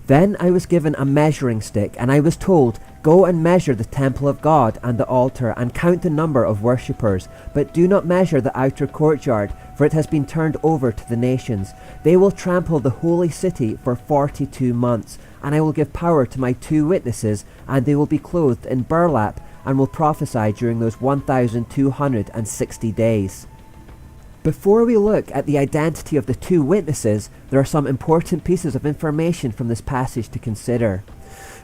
Then I was given a measuring stick, and I was told, "Go and measure the temple of God and the altar, and count the number of worshippers. But do not measure the outer courtyard, for it has been turned over to the nations. They will trample the holy city for 42 months, and I will give power to my 2 witnesses, and they will be clothed in burlap, and will prophesy during those 1,260 days." Before we look at the identity of the 2 witnesses, there are some important pieces of information from this passage to consider.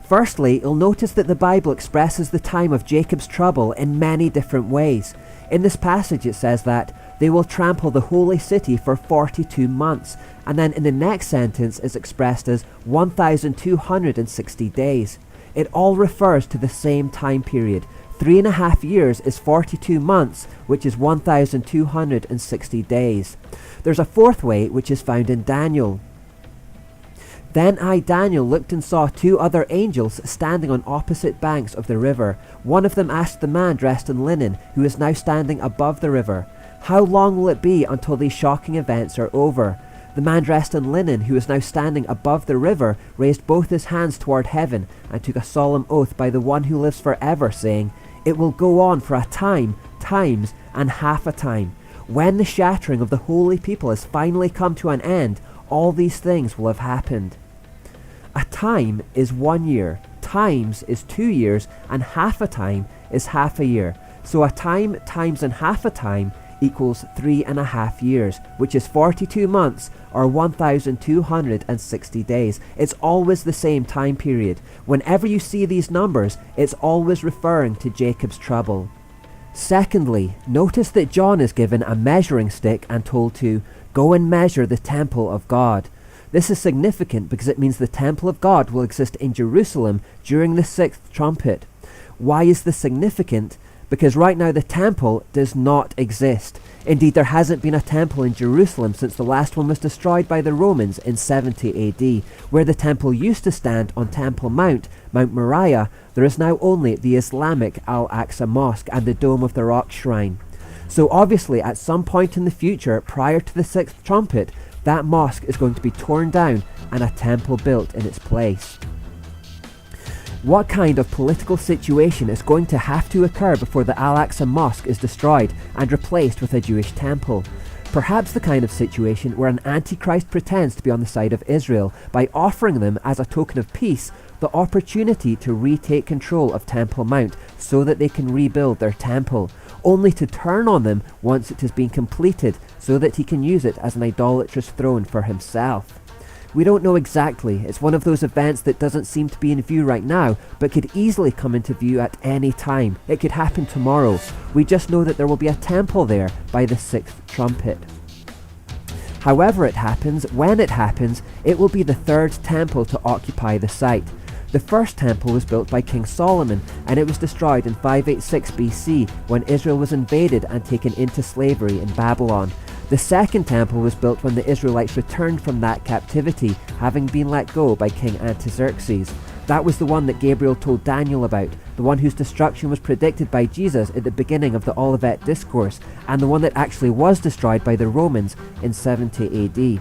Firstly, you'll notice that the Bible expresses the time of Jacob's trouble in many different ways. In this passage it says that they will trample the holy city for 42 months, and then in the next sentence it's expressed as 1,260 days. It all refers to the same time period. 3.5 years is 42 months, which is 1,260 days. There's a fourth way, which is found in Daniel. "Then I, Daniel, looked and saw 2 other angels standing on opposite banks of the river. One of them asked the man dressed in linen, who is now standing above the river, 'How long will it be until these shocking events are over?' The man dressed in linen, who is now standing above the river, raised both his hands toward heaven and took a solemn oath by the one who lives forever, saying, 'It will go on for a time, times, and half a time. When the shattering of the holy people has finally come to an end, all these things will have happened.' A time is 1 year, times is 2 years, and half a time is half a year. So a time, times, and half a time equals 3.5 years, which is 42 months or 1,260 days. It's always the same time period. Whenever you see these numbers, it's always referring to Jacob's trouble. Secondly, notice that John is given a measuring stick and told to go and measure the temple of God. This is significant because it means the temple of God will exist in Jerusalem during the 6th trumpet. Why is this significant? Because right now the temple does not exist. Indeed, there hasn't been a temple in Jerusalem since the last one was destroyed by the Romans in 70 AD. Where the temple used to stand on Temple Mount, Mount Moriah, there is now only the Islamic Al-Aqsa Mosque and the Dome of the Rock Shrine. So obviously at some point in the future, prior to the 6th trumpet, that mosque is going to be torn down and a temple built in its place. What kind of political situation is going to have to occur before the Al-Aqsa Mosque is destroyed and replaced with a Jewish temple? Perhaps the kind of situation where an antichrist pretends to be on the side of Israel by offering them, as a token of peace, the opportunity to retake control of Temple Mount so that they can rebuild their temple, only to turn on them once it has been completed so that he can use it as an idolatrous throne for himself. We don't know exactly. It's one of those events that doesn't seem to be in view right now, but could easily come into view at any time. It could happen tomorrow. We just know that there will be a temple there by the 6th trumpet. However it happens, when it happens, it will be the 3rd temple to occupy the site. The first temple was built by King Solomon, and it was destroyed in 586 BC when Israel was invaded and taken into slavery in Babylon. The second temple was built when the Israelites returned from that captivity, having been let go by King Artaxerxes. That was the one that Gabriel told Daniel about, the one whose destruction was predicted by Jesus at the beginning of the Olivet Discourse, and the one that actually was destroyed by the Romans in 70 AD.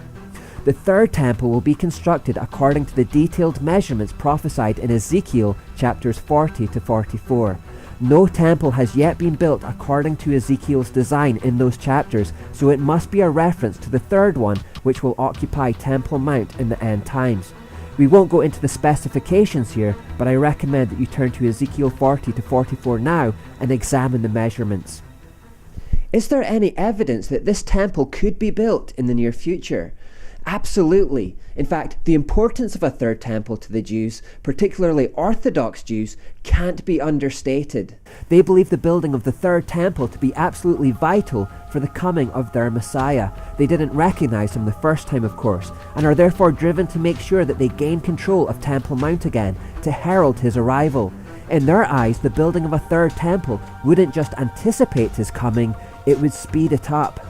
The third temple will be constructed according to the detailed measurements prophesied in Ezekiel chapters 40 to 44. No temple has yet been built according to Ezekiel's design in those chapters, so it must be a reference to the third one, which will occupy Temple Mount in the end times. We won't go into the specifications here, but I recommend that you turn to Ezekiel 40 to 44 now and examine the measurements. Is there any evidence that this temple could be built in the near future? Absolutely. In fact, the importance of a third temple to the Jews, particularly Orthodox Jews, can't be understated. They believe the building of the third temple to be absolutely vital for the coming of their Messiah. They didn't recognize him the first time, of course, and are therefore driven to make sure that they gain control of Temple Mount again to herald his arrival. In their eyes, the building of a third temple wouldn't just anticipate his coming, it would speed it up.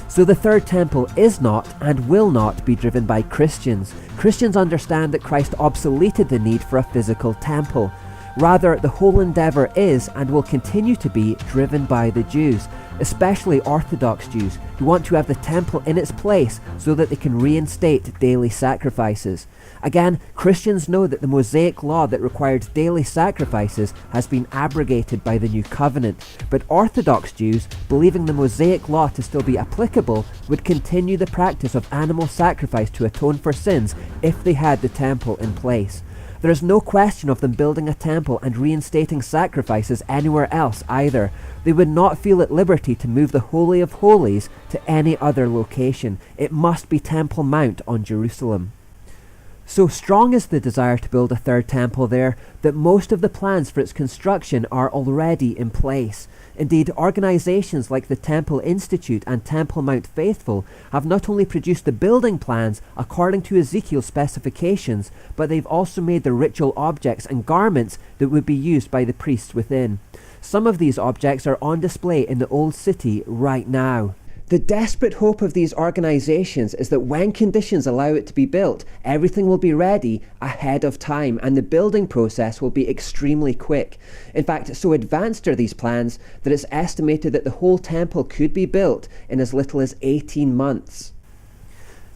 So the third temple is not and will not be driven by Christians. Christians understand that Christ obsoleted the need for a physical temple. Rather, the whole endeavour is and will continue to be driven by the Jews. especially Orthodox Jews who want to have the temple in its place so that they can reinstate daily sacrifices. Again, Christians know that the Mosaic law that required daily sacrifices has been abrogated by the New Covenant, but Orthodox Jews, believing the Mosaic law to still be applicable, would continue the practice of animal sacrifice to atone for sins if they had the temple in place. There is no question of them building a temple and reinstating sacrifices anywhere else either. They would not feel at liberty to move the Holy of Holies to any other location. It must be Temple Mount on Jerusalem. So strong is the desire to build a third temple there that most of the plans for its construction are already in place. Indeed, organizations like the Temple Institute and Temple Mount Faithful have not only produced the building plans according to Ezekiel's specifications, but they've also made the ritual objects and garments that would be used by the priests within. Some of these objects are on display in the Old City right now. The desperate hope of these organizations is that when conditions allow it to be built, everything will be ready ahead of time and the building process will be extremely quick. In fact, so advanced are these plans that it's estimated that the whole temple could be built in as little as 18 months.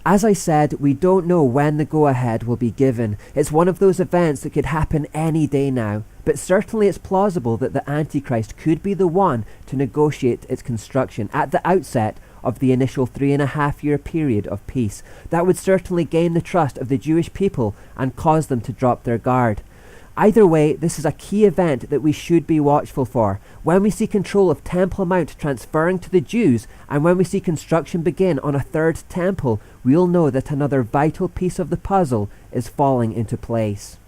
As I said, we don't know when the go-ahead will be given. It's one of those events that could happen any day now. But certainly it's plausible that the Antichrist could be the one to negotiate its construction at the outset of the initial 3.5-year period of peace. That would certainly gain the trust of the Jewish people and cause them to drop their guard. Either way, this is a key event that we should be watchful for. When we see control of Temple Mount transferring to the Jews, and when we see construction begin on a third temple, we'll know that another vital piece of the puzzle is falling into place.